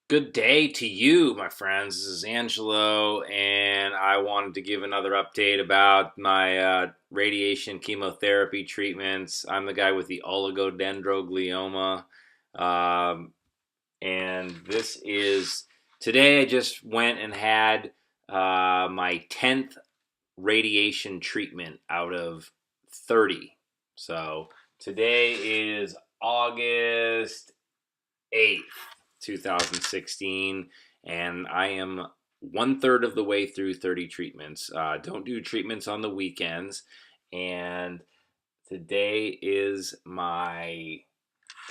Good day to you, my friends. This is Angelo, and I wanted to give another update about my radiation chemotherapy treatments. I'm the guy with the oligodendroglioma, um, and this is today. I just went and had my 10th radiation treatment out of 30. So today is August 8th, 2016, and I am one third of the way through 30 treatments. Don't do treatments on the weekends, and today is my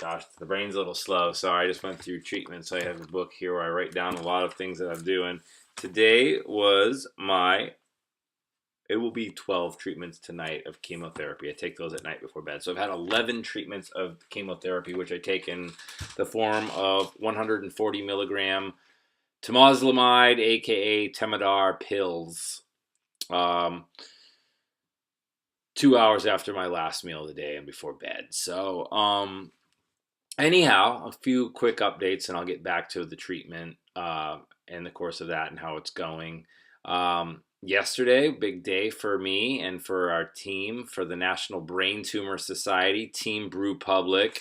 gosh, the brain's a little slow. Sorry, I just went through treatment, so I have a book here where I write down a lot of things that I'm doing. Today was my it will be 12 treatments tonight of chemotherapy. I take those at night before bed. So I've had 11 treatments of chemotherapy, which I take in the form of 140 milligram temozolomide, aka Temodar pills, um, 2 hours after my last meal of the day and before bed. So, anyhow, a few quick updates, and I'll get back to the treatment in the course of that and how it's going. Yesterday, big day for me and for our team for the National Brain Tumor Society, Team Brew Public.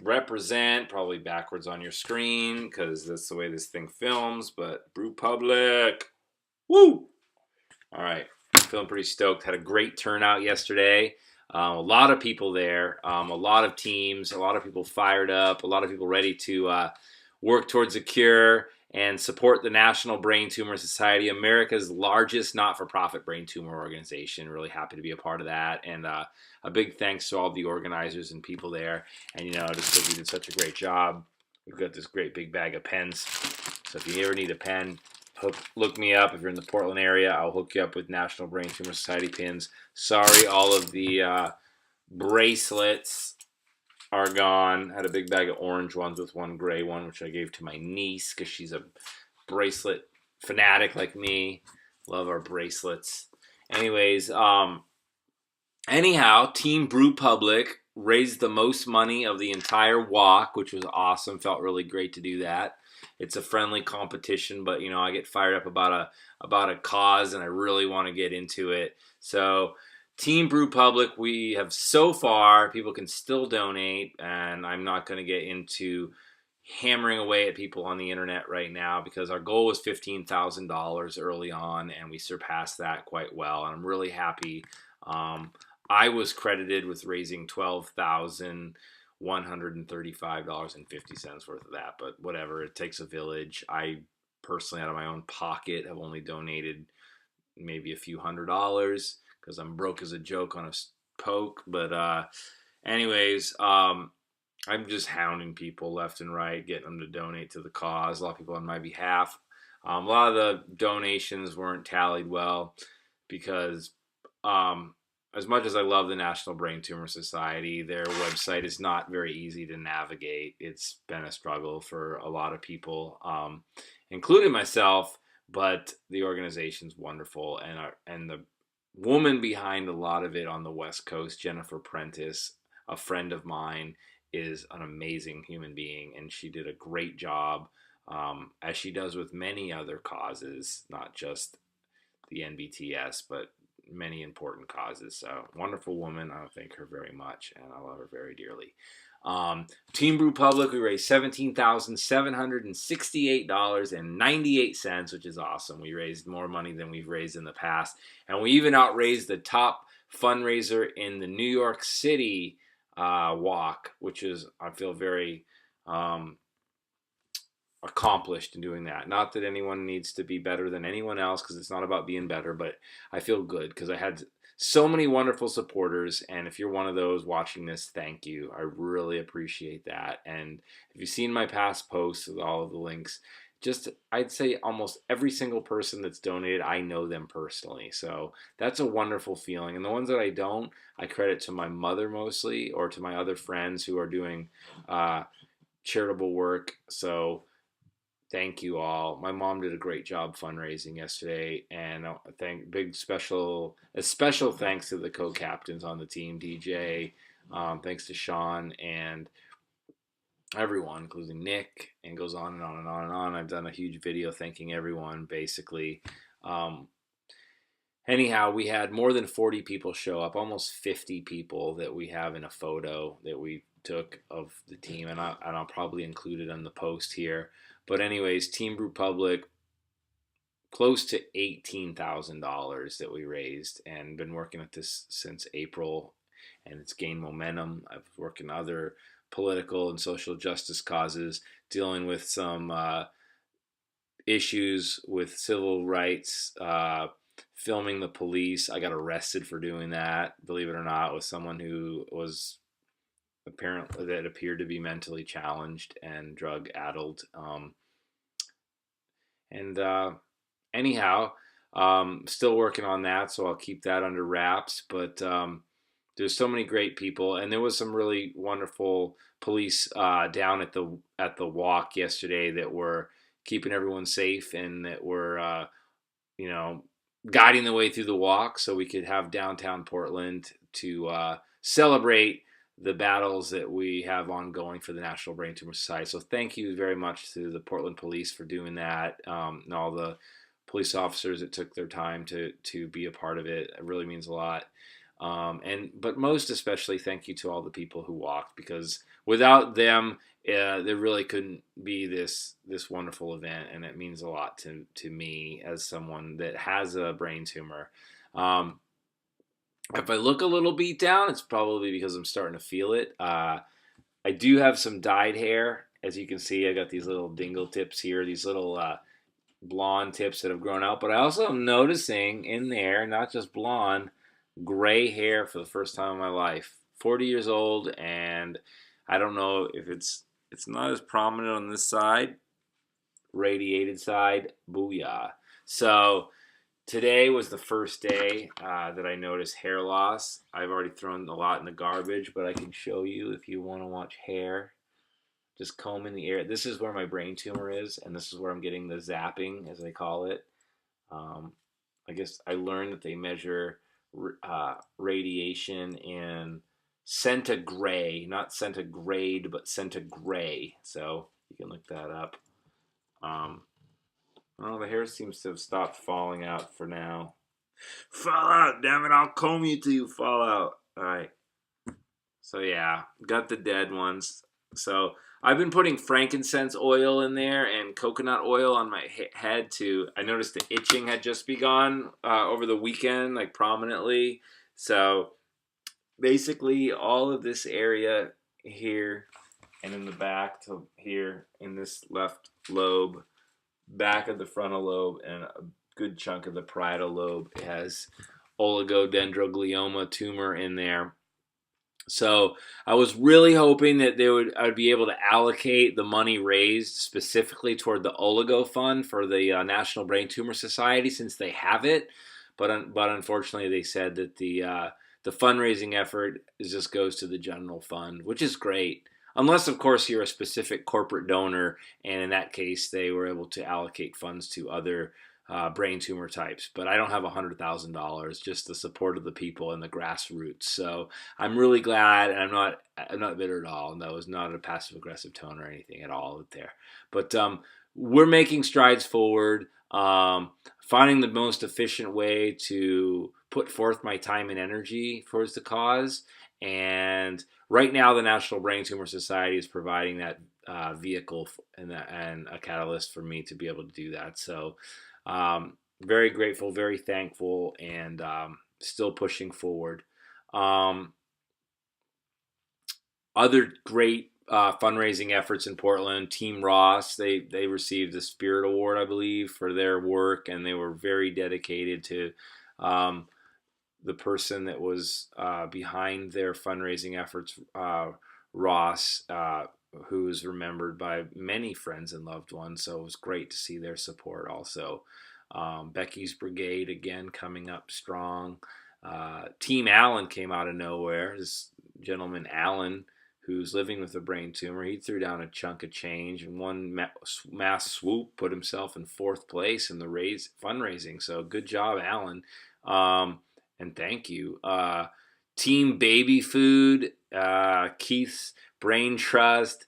Represent, probably backwards on your screen because that's the way this thing films, but Brew Public. Woo! All right, feeling pretty stoked. Had a great turnout yesterday. A lot of people there, a lot of teams, a lot of people fired up, a lot of people ready to work towards a cure and support the National Brain Tumor Society, America's largest not-for-profit brain tumor organization. Really happy to be a part of that. And a big thanks to all the organizers and people there. And, just because you did such a great job, we've got this great big bag of pens. So if you ever need a pen, look me up. If you're in the Portland area, I'll hook you up with National Brain Tumor Society pins. Sorry, all of the bracelets are gone. Had a big bag of orange ones with one gray one, which I gave to my niece because she's a bracelet fanatic like me. Love our bracelets. Anyways, anyhow, Team Brew Public raised the most money of the entire walk, which was awesome. Felt really great to do that. It's a friendly competition, but I get fired up about a cause, and I really want to get into it. So, Team Brew Public, we have so far. People can still donate, and I'm not going to get into hammering away at people on the internet right now because our goal was $15,000 early on, and we surpassed that quite well. And I'm really happy. I was credited with raising $12,135.50 worth of that, but whatever. It takes a village. I personally, out of my own pocket, have only donated maybe a few $100s because I'm broke as a joke on a poke. But anyways, I'm just hounding people left and right, getting them to donate to the cause. A lot of people on my behalf. A lot of the donations weren't tallied well because as much as I love the National Brain Tumor Society, their website is not very easy to navigate. It's been a struggle for a lot of people, including myself. But the organization's wonderful, and the woman behind a lot of it on the West Coast, Jennifer Prentice, a friend of mine, is an amazing human being, and she did a great job, as she does with many other causes, not just the NBTS, but many important causes. So, wonderful woman. I thank her very much, and I love her very dearly. Team Brew Public, we raised $17,768.98, which is awesome. We raised more money than we've raised in the past, and we even outraised the top fundraiser in the New York City walk, which is, I feel very accomplished in doing that. Not that anyone needs to be better than anyone else, because it's not about being better, but I feel good because I had so many wonderful supporters, and if you're one of those watching this, thank you. I really appreciate that. And if you've seen my past posts with all of the links, just I'd say almost every single person that's donated, I know them personally. So that's a wonderful feeling. And the ones that I don't, I credit to my mother mostly, or to my other friends who are doing charitable work. So thank you all. My mom did a great job fundraising yesterday, and a special thanks to the co-captains on the team, DJ. Thanks to Sean and everyone, including Nick, and goes on and on and on and on. I've done a huge video thanking everyone, basically. Um, Anyhow, we had more than 40 people show up, almost 50 people that we have in a photo that we took of the team, and I'll probably include it on the post here. But anyways, Team Republic, close to $18,000 that we raised, and been working at this since April, and it's gained momentum. I've worked in other political and social justice causes, dealing with some issues with civil rights, filming the police. I got arrested for doing that, believe it or not, with someone who was apparently that appeared to be mentally challenged and drug addled. And Anyhow, still working on that, so I'll keep that under wraps. But there's so many great people, and there was some really wonderful police down at the walk yesterday that were keeping everyone safe and that were you know, guiding the way through the walk so we could have downtown Portland to celebrate the battles that we have ongoing for the National Brain Tumor Society. So thank you very much to the Portland Police for doing that, and all the police officers that took their time to be a part of it. It really means a lot. But most especially, thank you to all the people who walked, because without them, there really couldn't be this wonderful event, and it means a lot to me as someone that has a brain tumor. Um, if I look a little beat down, it's probably because I'm starting to feel it. I do have some dyed hair, as you can see. I got these little dingle tips here, these little blonde tips that have grown out. But I also am noticing in there, not just blonde, gray hair for the first time in my life. 40 years old, and I don't know if it's not as prominent on this side, radiated side. Booyah. So today was the first day that I noticed hair loss. I've already thrown a lot in the garbage, but I can show you if you want to watch hair. Just combing the air. This is where my brain tumor is, and this is where I'm getting the zapping, as they call it. Um, I guess I learned that they measure radiation in centigrade, not centigrade, but centigrade. So you can look that up. Um, oh, the hair seems to have stopped falling out for now. Fall out, damn it! I'll comb you till you fall out. All right. So yeah, got the dead ones. So I've been putting frankincense oil in there and coconut oil on my head too. I noticed the itching had just begun over the weekend, like prominently. So basically, all of this area here and in the back to here in this left lobe, back of the frontal lobe, and a good chunk of the parietal lobe has oligodendroglioma tumor in there. So I was really hoping that I would be able to allocate the money raised specifically toward the Oligo Fund for the National Brain Tumor Society, since they have it. But unfortunately, they said that the fundraising effort just goes to the general fund, which is great. Unless, of course, you're a specific corporate donor, and in that case, they were able to allocate funds to other brain tumor types. But I don't have $100,000, just the support of the people and the grassroots. So I'm really glad, and I'm not bitter at all. No, it's not a passive aggressive tone or anything at all there. But we're making strides forward, finding the most efficient way to put forth my time and energy towards the cause. And right now, the National Brain Tumor Society is providing that vehicle and a catalyst for me to be able to do that. So very grateful, very thankful, and still pushing forward. Other great fundraising efforts in Portland. Team Ross, they received the Spirit Award, I believe, for their work, and they were very dedicated to the person that was behind their fundraising efforts, Ross, who is remembered by many friends and loved ones. So it was great to see their support also. Becky's Brigade, again, coming up strong. Team Allen came out of nowhere. This gentleman, Allen, who's living with a brain tumor, he threw down a chunk of change, and one mass swoop put himself in fourth place in the fundraising. So good job, Allen. And thank you. Team Baby Food, Keith's Brain Trust,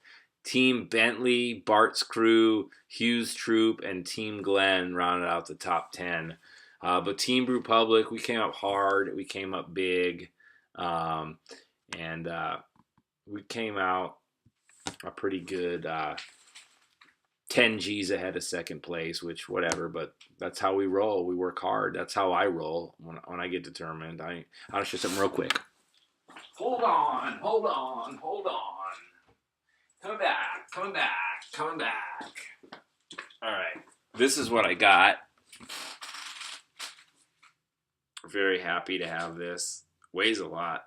Team Bentley, Bart's Crew, Hughes Troop, and Team Glenn rounded out the top 10. But Team Brewpublic, we came up hard. We came up big. And we came out a pretty good 10 G's ahead of second place, which whatever, but that's how we roll. We work hard. That's how I roll when I get determined. I'll show something real quick. Hold on. Coming back. All right. This is what I got. Very happy to have this. Weighs a lot.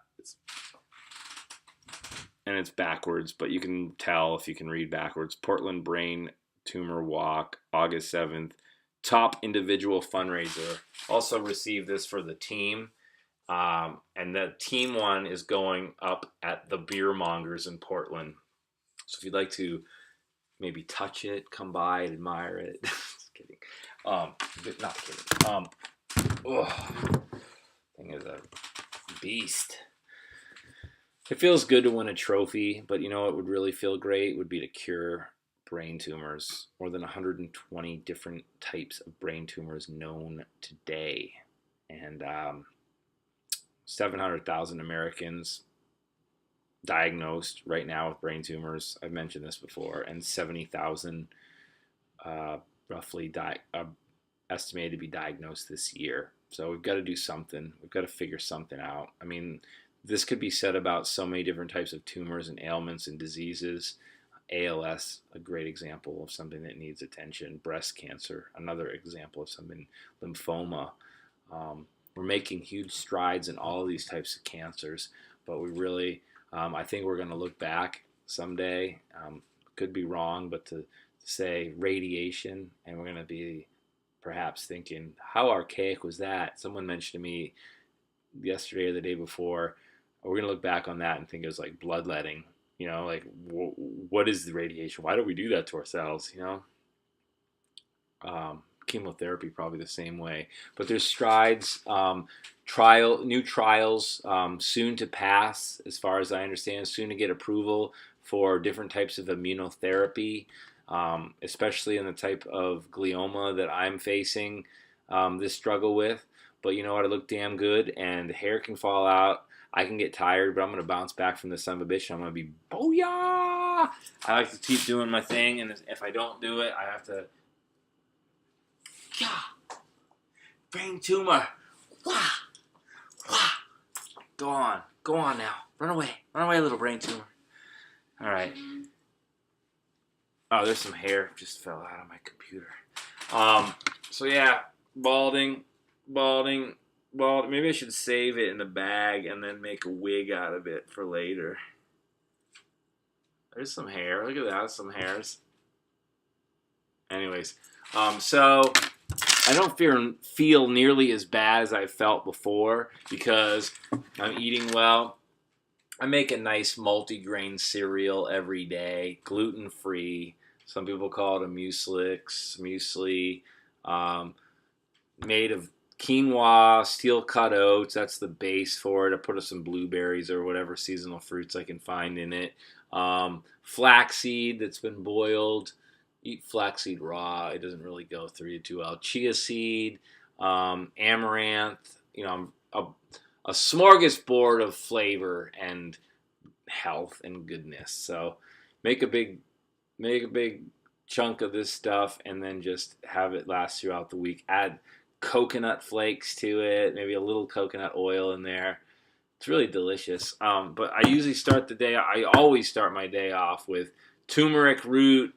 And it's backwards, but you can tell if you can read backwards. Portland Brain Tumor Walk, August 7th. Top individual fundraiser. Also received this for the team. And the team one is going up at the Beer Mongers in Portland. So if you'd like to maybe touch it, come by and admire it. Just kidding. Not kidding. Thing is a beast. It feels good to win a trophy, but you know what would really feel great would be to cure brain tumors. More than 120 different types of brain tumors known today. And 700,000 Americans diagnosed right now with brain tumors. I've mentioned this before. And 70,000 roughly estimated to be diagnosed this year. So we've got to do something. We've got to figure something out. I mean, this could be said about so many different types of tumors and ailments and diseases. ALS, a great example of something that needs attention. Breast cancer, another example of something. Lymphoma. We're making huge strides in all of these types of cancers, but we really, I think we're going to look back someday, could be wrong, but to say radiation, and we're going to be perhaps thinking, how archaic was that? Someone mentioned to me yesterday or the day before, we're going to look back on that and think it was like bloodletting, you know, like what is the radiation? Why do we do that to ourselves, you know? Chemotherapy probably the same way. But there's strides, new trials soon to pass, as far as I understand, soon to get approval for different types of immunotherapy, especially in the type of glioma that I'm facing this struggle with. But you know what? I look damn good, and the hair can fall out. I can get tired, but I'm going to bounce back from this son of a bitch. I'm going to be, booyah! I like to keep doing my thing, and if I don't do it, I have to, brain tumor. Wah! Wah! Go on now. Run away, little brain tumor. All right. Oh, there's some hair just fell out of my computer. So yeah, balding. Maybe I should save it in a bag and then make a wig out of it for later. There's some hair. Look at that, some hairs. Anyways, so I don't feel nearly as bad as I felt before because I'm eating well. I make a nice multi-grain cereal every day, gluten-free. Some people call it a muesli, made of quinoa, steel-cut oats. That's the base for it. I put some blueberries or whatever seasonal fruits I can find in it. Flaxseed that's been boiled. Eat flaxseed raw. It doesn't really go through you too well. Chia seed, amaranth. You know, a smorgasbord of flavor and health and goodness. So make a big chunk of this stuff and then just have it last throughout the week. Add coconut flakes to it, maybe a little coconut oil in there. It's really delicious. But I usually I always start my day off with turmeric root,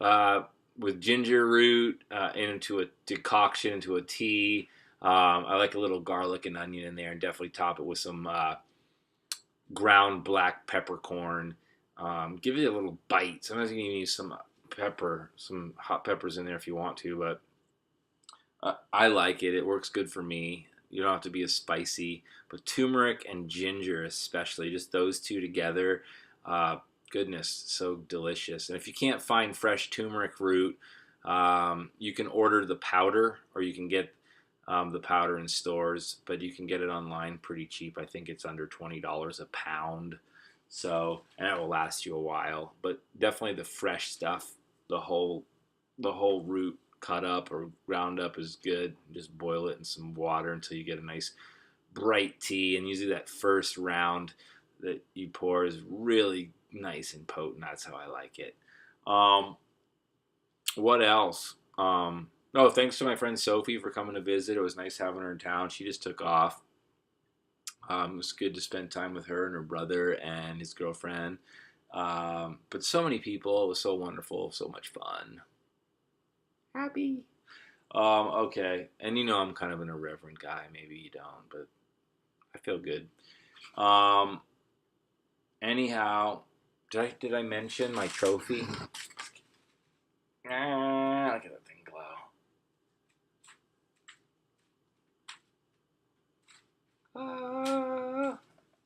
with ginger root into a decoction, into a tea. I like a little garlic and onion in there, and definitely top it with some ground black peppercorn. Give it a little bite. Sometimes you can use some hot peppers in there if you want to, but I like it. It works good for me. You don't have to be as spicy, but turmeric and ginger especially, just those two together, goodness, so delicious. And if you can't find fresh turmeric root, you can order the powder, or you can get the powder in stores, but you can get it online pretty cheap. I think it's under $20 a pound. So, and it will last you a while. But definitely the fresh stuff, the whole root cut up or ground up is good. Just boil it in some water until you get a nice bright tea. And usually that first round that you pour is really nice and potent. That's how I like it. Um, what else? Oh, thanks to my friend Sophie for coming to visit. It was nice having her in town. She just took off. It was good to spend time with her and her brother and his girlfriend. But so many people. It was so wonderful. So much fun. Happy. Okay. And I'm kind of an irreverent guy. Maybe you don't, but I feel good. Um, anyhow, did I mention my trophy? Look at that thing glow.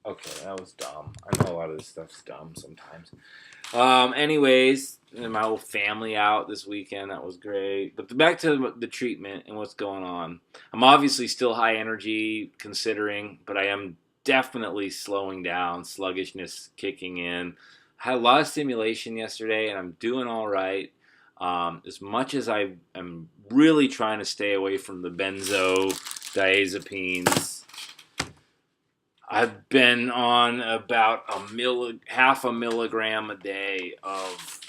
Okay, that was dumb. I know a lot of this stuff's dumb sometimes. Anyways, my whole family out this weekend. That was great. But back to the treatment and what's going on. I'm obviously still high energy considering, but I am definitely slowing down, sluggishness kicking in. I had a lot of stimulation yesterday, and I'm doing all right. As much as I am really trying to stay away from the benzodiazepines, I've been on about half a milligram a day of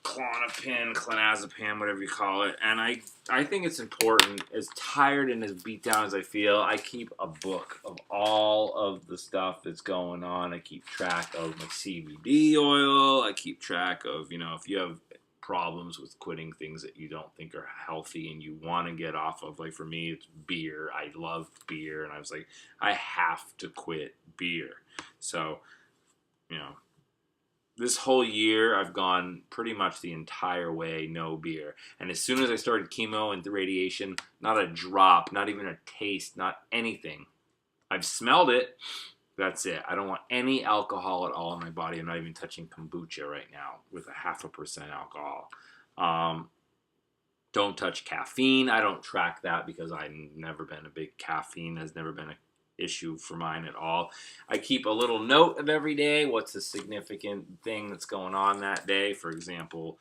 Klonopin, clonazepam, whatever you call it. And I think it's important, as tired and as beat down as I feel, I keep a book of all of the stuff that's going on. I keep track of my CBD oil. I keep track of, if you have problems with quitting things that you don't think are healthy and you want to get off of. Like for me, it's beer. I love beer, and I was like, I have to quit beer. So, this whole year I've gone pretty much the entire way no beer. And as soon as I started chemo and the radiation, not a drop, not even a taste, not anything. I've smelled it. That's it. I don't want any alcohol at all in my body. I'm not even touching kombucha right now with 0.5% alcohol. Don't touch caffeine. I don't track that because I've never been a big caffeine. Has never been an issue for mine at all. I keep a little note of every day. What's the significant thing that's going on that day? For example,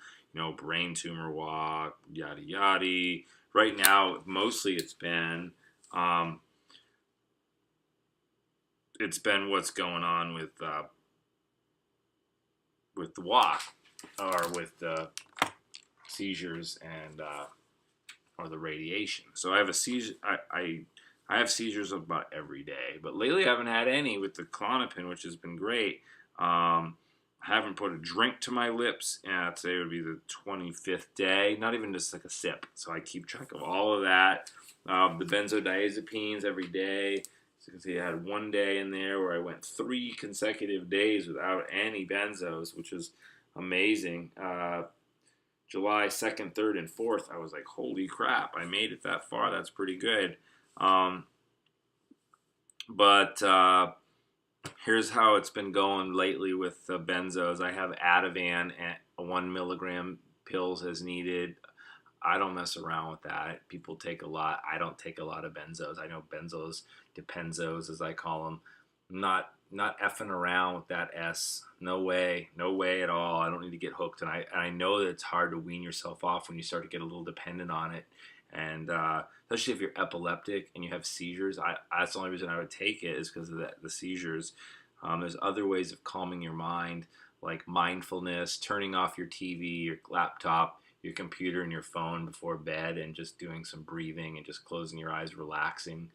brain tumor walk, yada yada. Right now, mostly it's been what's going on with the walk or with the seizures and or the radiation. So I have a seizure. I have seizures about every day, but lately I haven't had any with the Klonopin, which has been great. I haven't put a drink to my lips. Today would be the 25th day. Not even just like a sip. So I keep track of all of that. The benzodiazepines every day. So you can see I had one day in there where I went 3 consecutive days without any benzos, which was amazing. July 2nd, 3rd, and 4th, I was like, holy crap, I made it that far. That's pretty good. But here's how it's been going lately with the benzos. I have Ativan at 1 milligram pills as needed. I don't mess around with that. People take a lot. I don't take a lot of benzos. I know benzos, depenzos as I call them. Not effing around with that S. No way at all. I don't need to get hooked. And I know that it's hard to wean yourself off when you start to get a little dependent on it. And especially if you're epileptic and you have seizures, that's the only reason I would take it is because of the seizures. There's other ways of calming your mind, like mindfulness, turning off your TV, your laptop, your computer, and your phone before bed, and just doing some breathing and just closing your eyes, relaxing.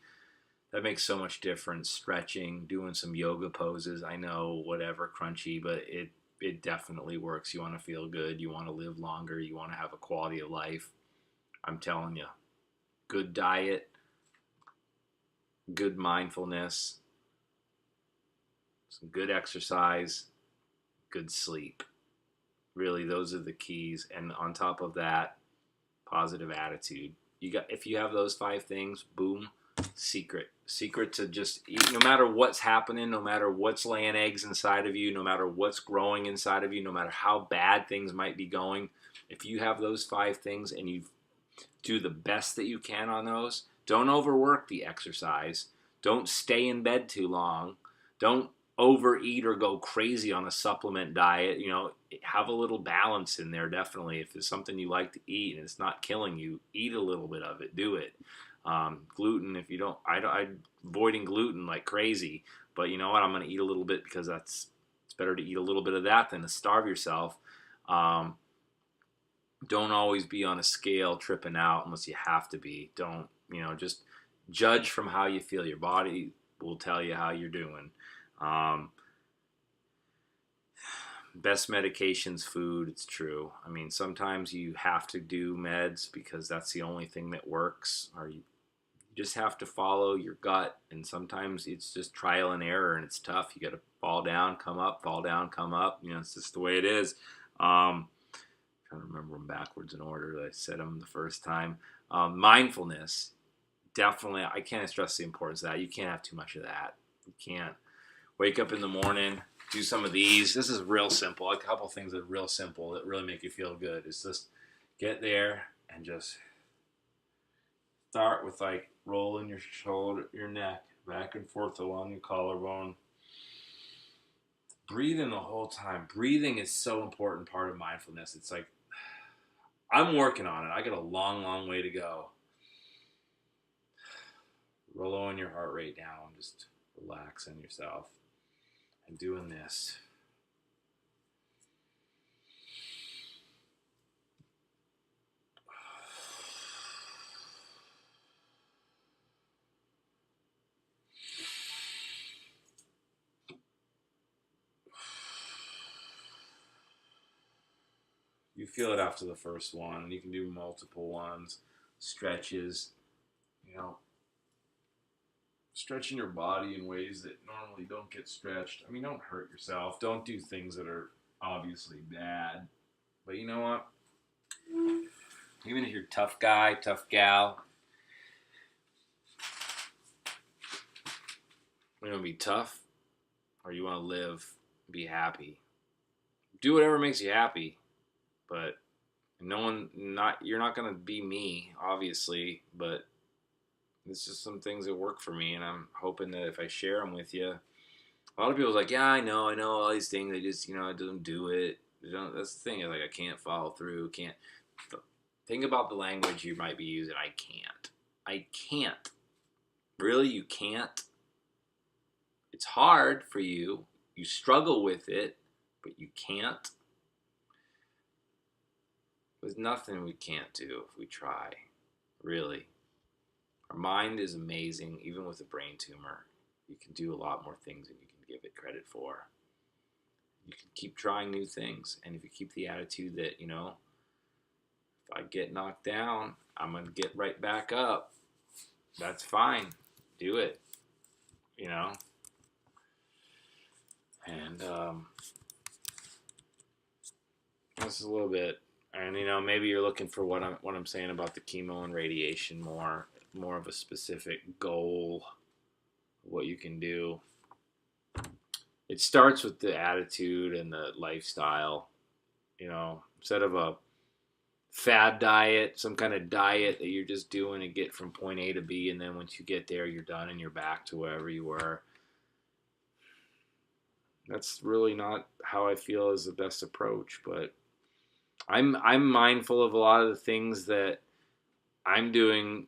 That makes so much difference. Stretching, doing some yoga poses. I know, whatever, crunchy, but it definitely works. You want to feel good. You want to live longer. You want to have a quality of life. I'm telling you, good diet, good mindfulness, some good exercise, good sleep. Really, those are the keys. And on top of that, positive attitude. If you have those 5 things, boom, secret to just eat. No matter what's happening, no matter what's laying eggs inside of you, no matter what's growing inside of you, no matter how bad things might be going, if you have those 5 things and you do the best that you can on those, don't overwork the exercise, don't stay in bed too long, don't overeat or go crazy on a supplement diet. Have a little balance in there. Definitely, if it's something you like to eat and it's not killing you, eat a little bit of it. Do it. Gluten, if you don't, I'm avoiding gluten like crazy. But you know what? I'm going to eat a little bit because it's better to eat a little bit of that than to starve yourself. Don't always be on a scale tripping out unless you have to be. Don't, just judge from how you feel. Your body will tell you how you're doing. Best medication's food. It's true. I mean, sometimes you have to do meds because that's the only thing that works, or you just have to follow your gut. And sometimes it's just trial and error, and it's tough. You got to fall down, come up, fall down, come up. It's just the way it is. Trying to remember them backwards in order. I said them the first time. Mindfulness, definitely. I can't stress the importance of that. You can't have too much of that. You can't. Wake up in the morning, do some of these. This is real simple. A couple things that are real simple that really make you feel good. It's just get there and just start with like rolling your shoulder, your neck back and forth along your collarbone. Breathing the whole time. Breathing is so important part of mindfulness. It's like, I'm working on it. I got a long, long way to go. Lowering your heart rate down, just relaxing yourself. And doing this. You feel it after the first one. You can do multiple ones, stretches, stretching your body in ways that normally don't get stretched. I mean, don't hurt yourself. Don't do things that are obviously bad. But you know what? Even if you're a tough guy, tough gal, you want to be tough or you want to live, be happy. Do whatever makes you happy. But you're not going to be me, obviously, but it's just some things that work for me, and I'm hoping that if I share them with you, a lot of people's like, yeah, I know all these things. I just, I don't do it. That's the thing. Like, I can't follow through. Can't. Think about the language you might be using. I can't. Really, you can't? It's hard for you. You struggle with it, but you can't. There's nothing we can't do if we try. Really. Our mind is amazing, even with a brain tumor. You can do a lot more things than you can give it credit for. You can keep trying new things, and if you keep the attitude that, if I get knocked down, I'm going to get right back up, that's fine. Do it, And that's a little bit. And, maybe you're looking for what I'm saying about the chemo and radiation more of a specific goal, what you can do. It starts with the attitude and the lifestyle. Instead of a fad diet, some kind of diet that you're just doing to get from point A to B, and then once you get there, you're done and you're back to wherever you were. That's really not how I feel is the best approach, but I'm mindful of a lot of the things that I'm doing,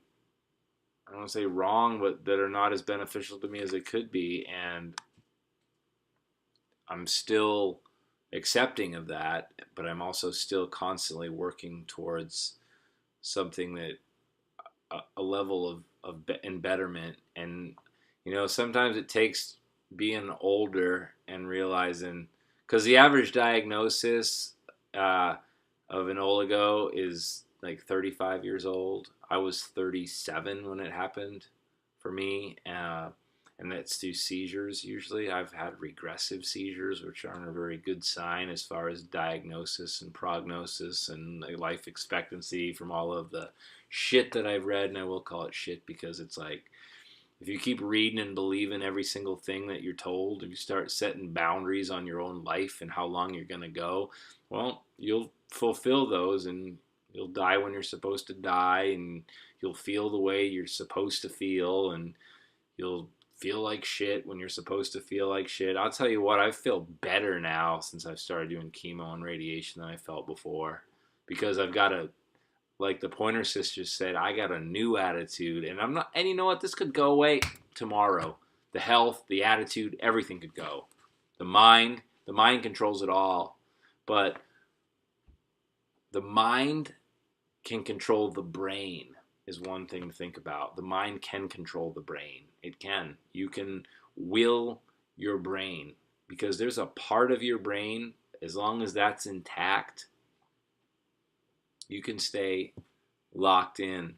I don't want to say wrong, but that are not as beneficial to me as they could be, and I'm still accepting of that, but I'm also still constantly working towards something that a level of betterment. And sometimes it takes being older and realizing, because the average diagnosis of an oligo is like 35 years old. I was 37 when it happened for me, and that's through seizures usually. I've had regressive seizures, which aren't a very good sign as far as diagnosis and prognosis and life expectancy from all of the shit that I've read, and I will call it shit because it's like, if you keep reading and believing every single thing that you're told, if you start setting boundaries on your own life and how long you're going to go, well, you'll fulfill those and you'll die when you're supposed to die, and you'll feel the way you're supposed to feel, and you'll feel like shit when you're supposed to feel like shit. I'll tell you what, I feel better now since I've started doing chemo and radiation than I felt before, because I've got a, like the Pointer Sisters said, I got a new attitude, and I'm not. And you know what? This could go away tomorrow. The health, the attitude, everything could go. The mind controls it all, but the mind can control the brain. Is one thing to think about. The mind can control the brain. It can. You can will your brain, because there's a part of your brain, as long as that's intact, you can stay locked in.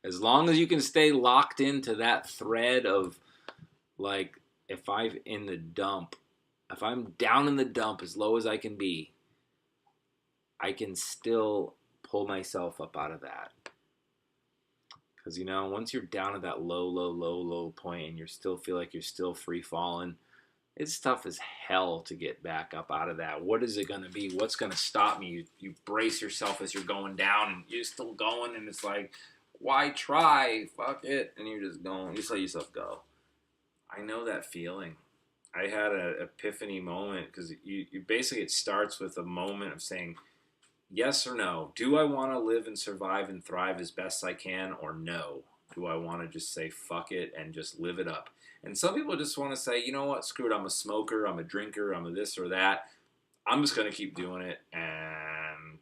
As long as you can stay locked into that thread of, like, if I'm in the dump, if I'm down in the dump as low as I can be, I can still pull myself up out of that. Because, you know, once you're down at that low point and you still feel like you're still free falling, it's tough as hell to get back up out of that. What is it going to be? What's going to stop me? You brace yourself as you're going down, and you're still going, and it's like, why try? Fuck it. And you're just going. You just let yourself go. I know that feeling. I had an epiphany moment, because you basically, it starts with a moment of saying, yes or no. Do I want to live and survive and thrive as best I can, or no? Do I want to just say fuck it and just live it up? And some people just want to say, you know what, screw it, I'm a smoker, I'm a drinker, I'm a this or that. I'm just going to keep doing it, and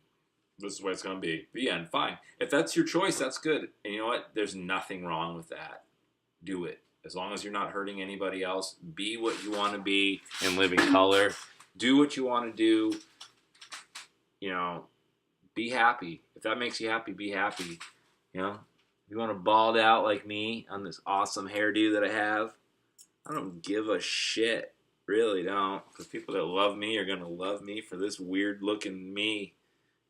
this is the way it's going to be. The end, fine. If that's your choice, that's good. And you know what? There's nothing wrong with that. Do it. As long as you're not hurting anybody else, be what you want to be and live in color. Do what you want to do. You know, be happy. If that makes you happy, be happy. You know, if you want to bald out like me on this awesome hairdo that I have, I don't give a shit. Really don't. Because people that love me are going to love me for this weird looking me.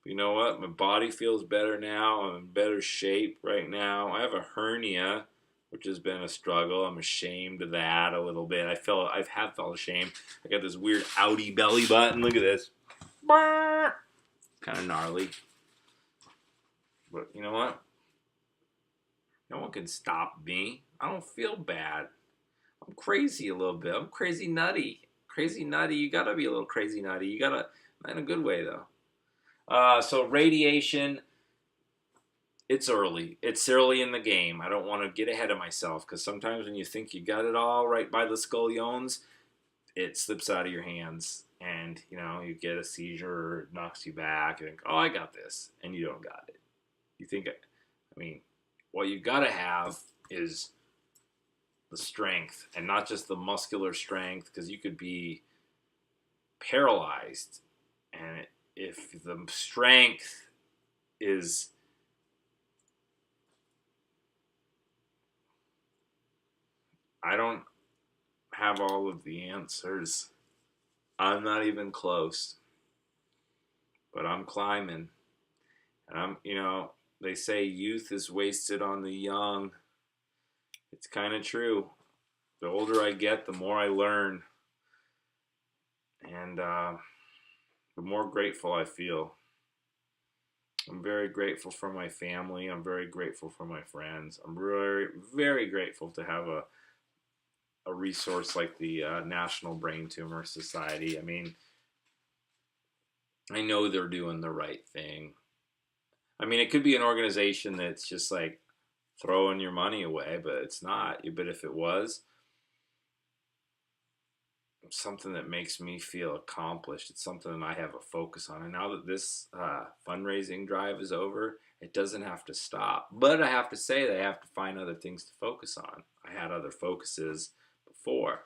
But you know what? My body feels better now. I'm in better shape right now. I have a hernia, which has been a struggle. I'm ashamed of that a little bit. I have felt ashamed. I got this weird outie belly button. Look at this. Kind of gnarly. But you know what? No one can stop me. I don't feel bad. I'm crazy a little bit. I'm crazy nutty. Crazy nutty. You gotta be a little crazy nutty. You gotta, in a good way though. So radiation, it's early. It's early in the game. I don't want to get ahead of myself, because sometimes when you think you got it all right by the scoliones, it slips out of your hands, and you know, you get a seizure, or it knocks you back, and think, oh, I got this, and you don't got it. You think, I mean, what you gotta have is the strength, and not just the muscular strength, because you could be paralyzed, and if the strength is, I don't have all of the answers. I'm not even close, but I'm climbing, and I'm, you know, they say youth is wasted on the young. It's kind of true. The older I get, the more I learn, and the more grateful I feel. I'm very grateful for my family. I'm very grateful for my friends. I'm very, very grateful to have a resource like the National Brain Tumor Society. I mean, I know they're doing the right thing. I mean, it could be an organization that's just like throwing your money away, but it's not. But if it was, something that makes me feel accomplished. It's something that I have a focus on. And now that this fundraising drive is over, it doesn't have to stop. But I have to say that I have to find other things to focus on. I had other focuses before,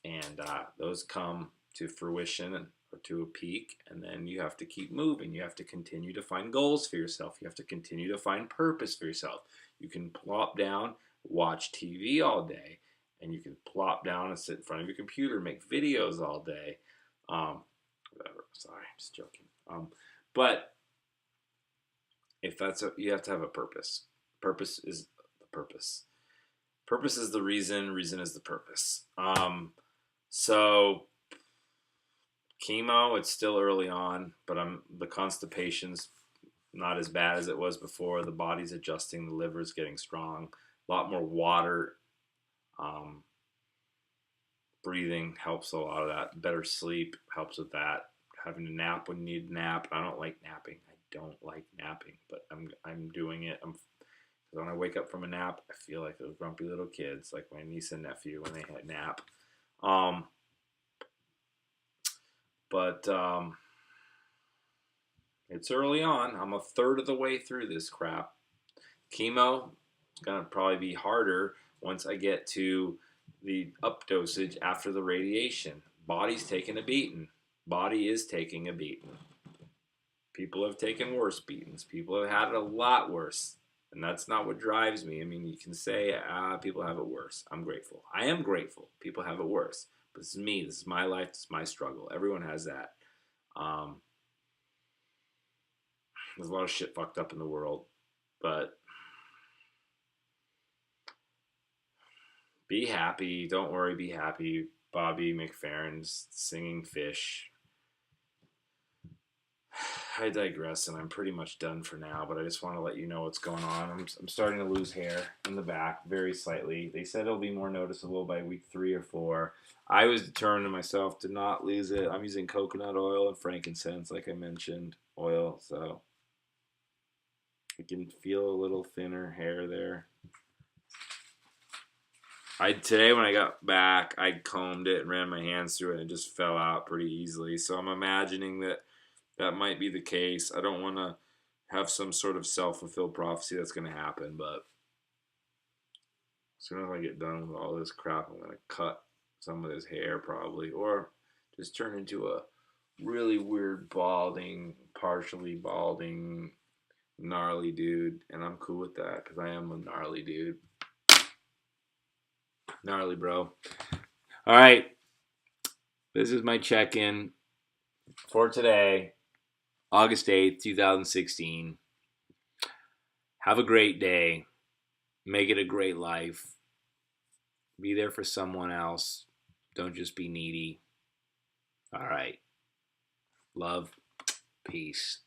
and those come to fruition or to a peak, and then you have to keep moving. You have to continue to find goals for yourself. You have to continue to find purpose for yourself. You can plop down, watch TV all day, and you can plop down and sit in front of your computer, make videos all day. Whatever. Sorry, I'm just joking. But if you have to have a purpose. Purpose is the purpose. Purpose is the reason. Reason is the purpose. So chemo, it's still early on, but the constipation's not as bad as it was before. The body's adjusting. The liver's getting strong. A lot more water. Breathing helps a lot of that. Better sleep helps with that. Having a nap when you need a nap. I don't like napping. I don't like napping, but I'm doing it. When I wake up from a nap, I feel like those grumpy little kids, like my niece and nephew when they had a nap. Um, but it's early on. I'm a third of the way through this crap. Chemo is gonna probably be harder once I get to the up dosage after the radiation. Body's taking a beating. Body is taking a beating. People have taken worse beatings. People have had it a lot worse. And that's not what drives me. I mean, you can say, people have it worse. I'm grateful. I am grateful. People have it worse. But this is me. This is my life. This is my struggle. Everyone has that. Um, there's a lot of shit fucked up in the world. But be happy. Don't worry. Be happy. Bobby McFerrin's singing fish. I digress, and I'm pretty much done for now, but I just want to let you know what's going on. I'm starting to lose hair in the back very slightly. They said it'll be more noticeable by week 3 or 4. I was determined to myself to not lose it. I'm using coconut oil and frankincense, like I mentioned, oil, so I can feel a little thinner hair there. Today when I got back, I combed it and ran my hands through it, and it just fell out pretty easily. So I'm imagining that might be the case. I don't want to have some sort of self-fulfilled prophecy that's going to happen, but as soon as I get done with all this crap, I'm going to cut some of this hair probably, or just turn into a really weird balding, partially balding, gnarly dude, and I'm cool with that because I am a gnarly dude. Gnarly, bro. All right. This is my check-in for today, August 8th, 2016. Have a great day. Make it a great life. Be there for someone else. Don't just be needy. All right. Love. Peace.